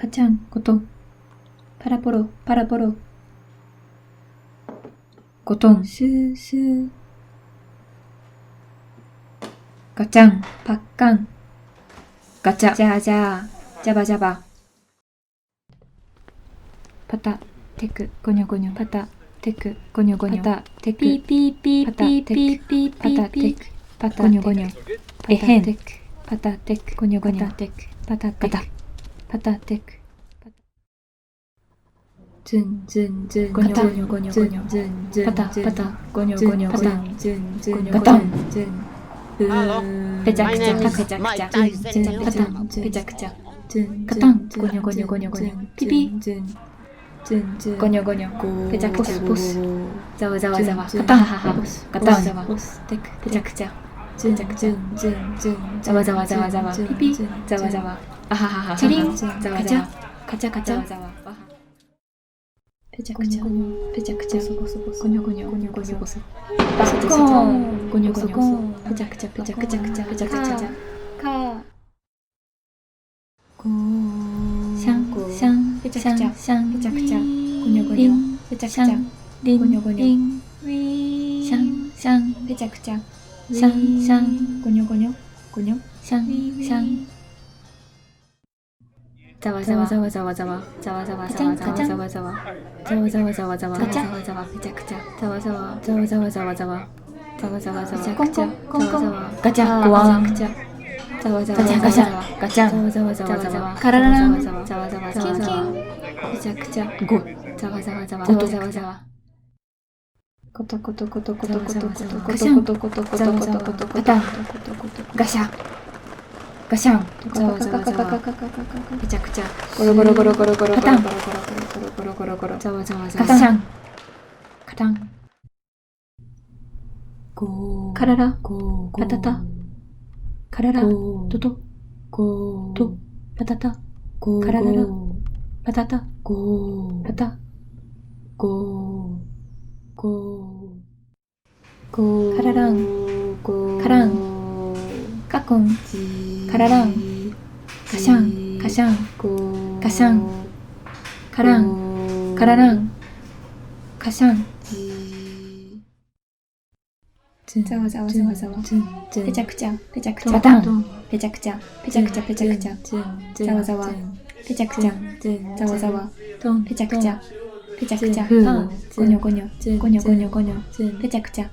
カチャン、コトン。パラポロ、パラポロ。コトン、スースー。ガチャン、パッカン。ガチャ、ジャージャー、ジャバジャバ。パタ、テク、ゴニョゴニョ。パタ、テク、ゴニョゴニョ。パタ、テク、ピーピーピーピーピーピーパタ、テク、パタ、ゴニョゴニョ。エヘン、パタ、テク、ゴニョゴニョ。パタ、テク、パタ、テク、パタ、テク。ズンズンズン、ゴニョゴニョゴニョゴニョ。ズンズン、パタ、パタ、ゴニョゴニョ。パタ、ズンズン、ガタン、ズン。ペチャクチャ、ペチャクチャ、ズン、パタン、ペチャクチャ。ガタン、ゴニョゴニョゴニョゴニョ。ピピ、ゴニョゴニョ、ペチャクチャ、ボス、ザワザワザワ、ガタン、ガタン、ボス、テク、ペチャクチャ、ペチャクチャ、ザワザワザワザワ、ピピ、ザワザワ、あははは、チリン、ザワザワ、カチャカチャ、ザワ、ペチャクチャ、ペチャクチャ、ゴニョゴニョ、ゴニョゴニョ、バスコーン、ゴニョゴニョ、ペチャクチャ、ペチャクチャ、ペチャクチャ、カー、ゴー、シャン、シャン、ペチャクチャ、シャン、ペチャクチャ、ゴニョゴニョ、ペチャクチャ、ゴニョゴニョ、シャン、シャン、ペチャクチャ、シャン、シャン、ゴニョゴニョ、ゴニョ、シャン、シャン、ザワザワザワザワザワザワザワザワザワザワザワザワザワザワザワザワザワペチャクチャザワザワザワザワザワザワザワザワザワペチャクチャザワザワガチャゴワンザワザワザワザワガチャザワザワザワザワカララランザワザワザワザワザワペチャクチャゴザワザワザワザワザワザワコトコトコトコトコトコトコトコトコトコトコトコトコトコトガシャガシャン、ザワザワザワ、ペチャクチャ、ゴロゴロゴロゴロゴロゴロゴロゴロゴロゴロゴロ、ザワザワザワ、ガシャン、カタン、ゴー、カララ、ゴー、パタタ、カララ、トト、ゴー、ト、パタタ、ゴー、カラララ、パタタ、ゴー、パタ、ゴー、ゴー、ゴー、カララン、ゴー、カラン、カコン、カララン、カシャン、カシャン、カシャン、カラン、カララン、カシャン、ザワザワザワザワ、ペチャクチャ、ペチャクチャ、バタン、ペチャクチャ、ペチャクチャ、ペチャクチャ、ザワザワ、ペチャクチャ、ザワザワ、ペチャクチャ、ペチャクチャ、ゴニョゴニョ、ゴニョゴニョゴニョ、ペチャクチャ。